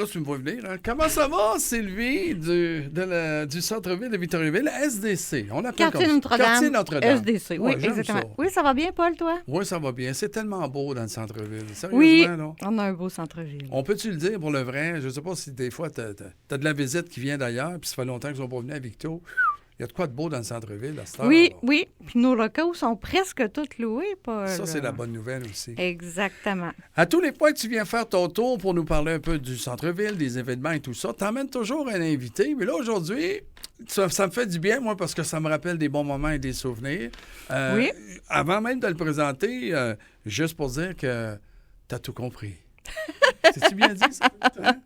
là, tu me vois venir. Hein? Comment ça va, Sylvie, du centre-ville de Victoriaville, SDC? On l'appelle Quartier comme ça. Notre-Dame. Quartier Notre-Dame. SDC, oui, Ouais, j'aime exactement. ça. Oui, ça va bien, Paul, toi? Oui, ça va bien. C'est tellement beau dans le centre-ville. Sérieusement, Oui, là. on a un beau centre-ville. On peut-tu le dire pour le vrai? Je ne sais pas si des fois, tu as de la visite qui vient d'ailleurs, puis ça fait longtemps qu'ils sont pas venus à Victo. Il y a de quoi de beau dans le centre-ville à cette heure, Oui, là. oui. Puis nos locaux sont presque tous loués, Paul. Ça, c'est la bonne nouvelle aussi. Exactement. À tous les fois que tu viens faire ton tour pour nous parler un peu du centre-ville, des événements et tout ça, t'emmènes toujours un invité. Mais là, aujourd'hui, ça me fait du bien, moi, parce que ça me rappelle des bons moments et des souvenirs. Oui. Avant même de le présenter, juste pour dire que t'as tout compris. C'est-tu bien dit, ça? Hein?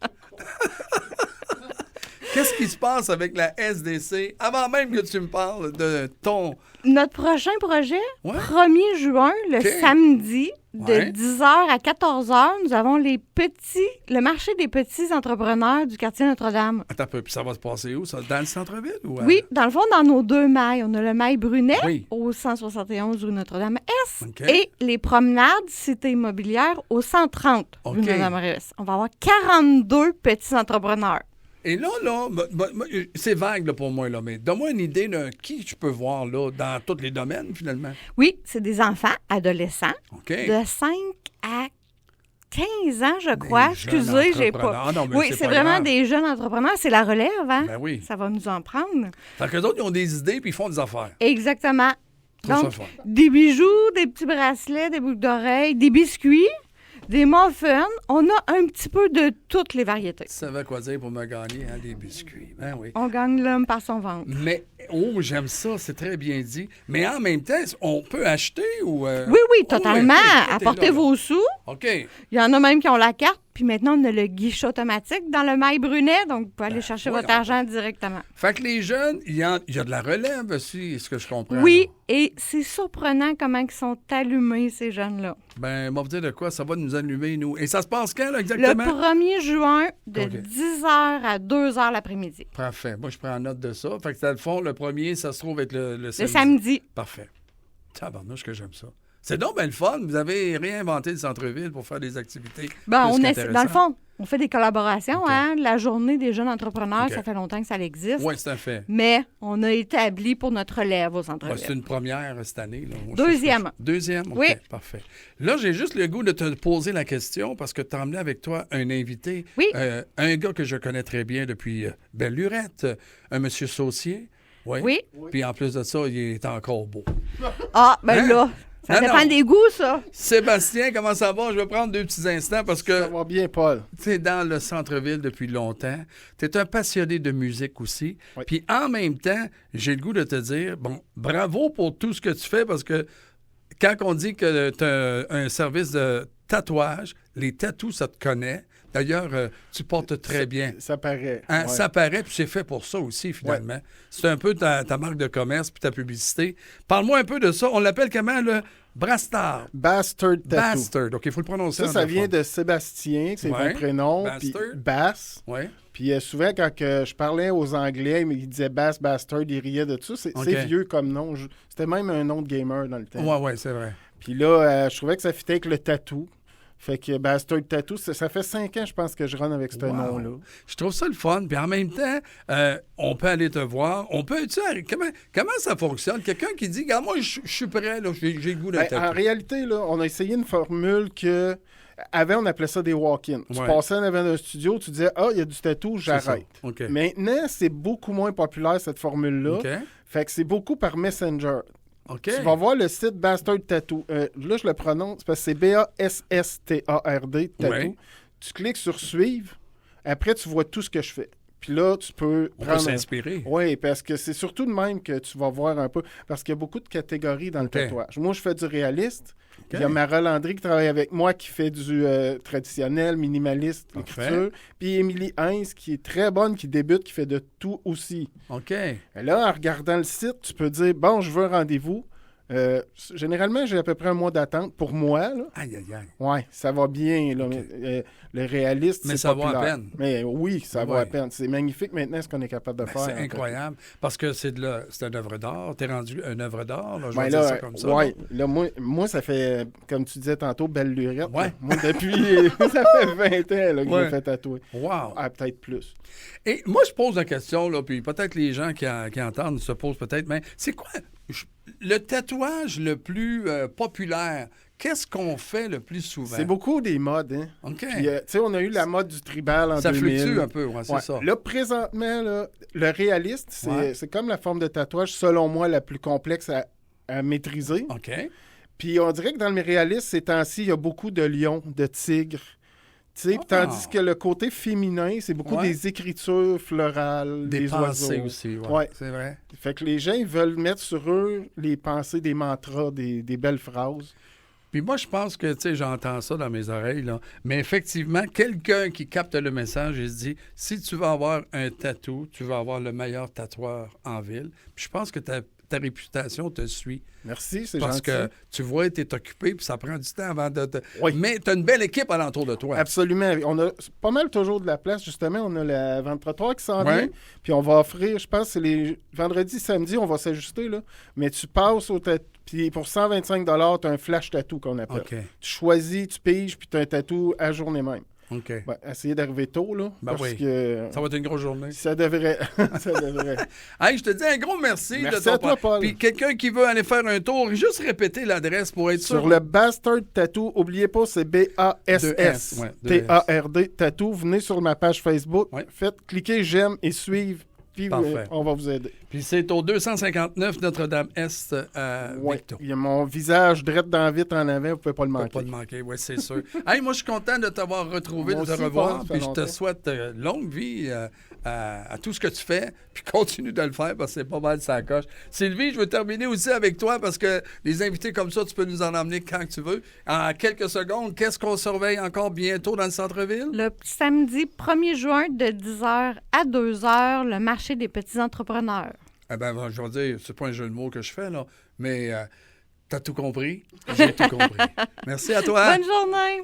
Qu'est-ce qui se passe avec la SDC avant même que tu me parles de ton... Notre prochain projet, Ouais. 1er juin, le OK. samedi, de Ouais. 10h à 14h, nous avons le marché des petits entrepreneurs du quartier Notre-Dame. Attends un peu, puis ça va se passer où, ça? Dans le centre-ville? Ou, Oui, dans le fond, dans nos deux mailles. On a le mail Brunet Oui. au 171 rue Notre-Dame-Est OK. et les promenades Cité immobilière au 130 OK. rue Notre-Dame-Est. On va avoir 42 petits entrepreneurs. Et là, c'est vague là, pour moi, là, mais donne-moi une idée de qui je peux voir là, dans tous les domaines, finalement. Oui, c'est des enfants, adolescents, OK? de 5 à 15 ans, je crois. jeunes Excusez, j'ai pas. entrepreneurs. Non, mais Oui, c'est c'est pas vraiment grave. des jeunes entrepreneurs. C'est la relève, hein? Ben oui. Ça va nous en prendre. Fait qu'eux autres, ils ont des idées puis ils font des affaires. Exactement. Je trouve Donc, ça fun. des bijoux, des petits bracelets, des boucles d'oreilles, des biscuits, des muffins. On a un petit peu de toutes les variétés. Tu savais quoi dire pour me gagner, hein, des biscuits. Ben oui. On gagne l'homme par son ventre. Mais, j'aime ça, c'est très bien dit. Mais en même temps, on peut acheter ou... Oui, oui, totalement. OK, tout est Apportez là, là. vos sous. OK. Il y en a même qui ont la carte. Puis maintenant, on a le guichet automatique dans le mail Brunet. Donc, vous pouvez aller chercher votre voyons. argent directement. Fait que les jeunes, il y a de la relève aussi, est-ce que je comprends? Oui, là? et c'est surprenant comment ils sont allumés, ces jeunes-là. Ben, on va vous dire de quoi, ça va nous allumer, nous. Et ça se passe quand, là, Le exactement? 1er juin, de OK. 10h à 2h l'après-midi. Parfait. Moi, je prends note de ça. Fait que, dans le fond, le premier, ça se trouve être le Le samedi. samedi. Parfait. Tabarnouche que j'aime ça. C'est donc bien le fun. Vous avez réinventé le centre-ville pour faire des activités Ben, plus dans le qu'intéressantes. fond, on fait des collaborations. OK. Hein? La journée des jeunes entrepreneurs, OK. ça fait longtemps que ça existe. Oui, c'est un fait. Mais on a établi pour notre relève aux Ouais, centre-ville. c'est une première cette année. Là. Moi, Deuxième. Deuxième? OK, Oui. parfait. Là, j'ai juste le goût de te poser la question parce que tu as emmené avec toi un invité. Oui. Un gars que je connais très bien depuis belle lurette, un monsieur Saucier. Oui. Puis en plus de ça, il est encore beau. Ah, ben Hein? là, ça Non, dépend non. des goûts, ça. Sébastien, comment ça va? Je vais prendre 2 petits instants parce que Ça va bien, Paul. tu es dans le centre-ville depuis longtemps. Tu es un passionné de musique aussi. Oui. Puis en même temps, j'ai le goût de te dire, bon, bravo pour tout ce que tu fais parce que quand on dit que tu as un service de tatouage, les tatous, ça te connaît. D'ailleurs, tu portes très bien. Ça paraît. Hein, ouais. Ça paraît, puis c'est fait pour ça aussi, finalement. C'est un peu ta marque de commerce puis ta publicité. Parle-moi un peu de ça. On l'appelle comment, le Bastard? Bastard Tattoo. Bastard. OK, il faut le prononcer. Ça vient de Sébastien, c'est Ouais. mon prénom. Puis Bastard. Bass. Oui. Puis souvent, quand que je parlais aux Anglais, ils disaient Bass, Bastard, ils riaient de tout ça. OK. C'est vieux comme nom. C'était même un nom de gamer dans le temps. Oui, c'est vrai. Puis là, je trouvais que ça fitait avec le tatou. Fait que Bastard Tattoo, ça fait 5 ans, je pense, que je run avec ce Wow. nom-là. Je trouve ça le fun. Puis en même temps, on peut aller te voir. On peut. Tu sais, comment ça fonctionne? Quelqu'un qui dit, regarde, moi, je suis prêt, là, j'ai le goût d'un Ben, en tatou. réalité, là, on a essayé une formule que. Avant, on appelait ça des walk-ins. Tu Ouais. passais en avant d'un studio, tu disais ah, il y a du tatou, C'est ça. j'arrête. OK. Maintenant, c'est beaucoup moins populaire, cette formule-là. OK. Fait que c'est beaucoup par Messenger. OK. Tu vas voir le site Bastard Tattoo. Là, je le prononce parce que c'est B-A-S-S-T-A-R-D, Tattoo. Ouais. Tu cliques sur Suivre. Après, tu vois tout ce que je fais. Puis là, tu peux On peut prendre... s'inspirer. Oui, parce que c'est surtout de même que tu vas voir un peu. Parce qu'il y a beaucoup de catégories dans le OK. tatouage. Moi, je fais du réaliste. OK. Il y a Mara Landry qui travaille avec moi qui fait du traditionnel, minimaliste, Parfait. écriture. Puis Émilie Heinz qui est très bonne, qui débute, qui fait de tout aussi. OK. Et là, en regardant le site, tu peux dire bon, je veux un rendez-vous. Généralement, j'ai à peu près un mois d'attente pour moi. Là. Aïe, aïe, aïe. Oui, ça va bien. Là. OK. Le réaliste, Mais c'est ça vaut populaire. à peine. Mais oui, ça vaut Ouais. à peine. C'est magnifique maintenant ce qu'on est capable de Ben, faire. c'est en fait. incroyable. Parce que c'est une œuvre d'art. T'es rendu une œuvre d'art. Là, je vais Ben dire là, ça comme ça. ouais, là, moi, ça fait, comme tu disais tantôt, belle lurette. Ouais. Là. Moi, depuis, ça fait 20 ans là, que je Ouais. me fais tatouer. Wow. Ah, peut-être plus. Et moi, je pose la question, là, puis peut-être les gens qui entendent se posent peut-être, mais c'est quoi le tatouage le plus populaire? Qu'est-ce qu'on fait le plus souvent? C'est beaucoup des modes. Hein? OK. Puis, tu sais, on a eu la mode du tribal en Ça 2000. fluctue un peu, ouais, c'est Ouais. ça. Là, présentement, là, le réaliste, Ouais. c'est comme la forme de tatouage, selon moi, la plus complexe à maîtriser. OK. Puis on dirait que dans le réaliste, ces temps-ci, il y a beaucoup de lions, de tigres. Tu sais, Ah. tandis que le côté féminin, c'est beaucoup Ouais. des écritures florales, Des des pensées oiseaux. aussi, ouais. Ouais. C'est vrai. Fait que les gens, ils veulent mettre sur eux les pensées, des mantras, des belles phrases. Puis moi, je pense que, tu sais, j'entends ça dans mes oreilles, là. Mais effectivement, quelqu'un qui capte le message, il se dit, si tu veux avoir un tatou, tu vas avoir le meilleur tatoueur en ville. Puis je pense que ta réputation te suit. Merci, c'est Parce gentil. que tu vois, tu es occupé, puis ça prend du temps avant de... Oui. Mais tu as une belle équipe alentour de toi. Absolument. On a pas mal toujours de la place, justement. On a la vente trottoir qui s'en Ouais. vient. Puis on va offrir, je pense, c'est les vendredis, samedi, on va s'ajuster, là. Mais tu passes au tatou. Puis pour 125 $, tu as un flash tattoo qu'on appelle. OK. Tu choisis, tu piges, puis tu as un tatou à journée même. OK. Ben, essayez d'arriver tôt, là. Ben parce oui. que Ça va être une grosse journée. ça devrait. ça devrait. Hey, je te dis un gros merci. Merci de ton à toi, Paul. Puis quelqu'un qui veut aller faire un tour, juste répéter l'adresse pour être sûr. Sur le Bastard Tattoo, oubliez pas, c'est Deux BASS. S, ouais, deux T-A-R-D Tattoo. Venez sur ma page Facebook. Ouais. Cliquez j'aime et suivre. Puis Parfait. on va vous aider. Puis c'est au 259 Notre-Dame-Est à Ouais. Victo. Il y a mon visage drette dans la vitre en avant, vous pouvez pas le Faut manquer. pas le manquer, oui, c'est sûr. Hey, moi, je suis content de t'avoir retrouvé, Moi de te aussi, revoir. Paul, ça fait Puis je te longtemps. souhaite longue vie à tout ce que tu fais. Puis continue de le faire parce que c'est pas mal ça coche. Sylvie, je veux terminer aussi avec toi parce que les invités comme ça, tu peux nous en emmener quand tu veux. En quelques secondes, qu'est-ce qu'on surveille encore bientôt dans le centre-ville? Le samedi 1er juin de 10h à 2h, le marché des petits entrepreneurs. Eh ben, je vais dire, c'est pas un jeu de mots que je fais, là, mais t'as tout compris. J'ai tout compris. Merci à toi. Bonne journée!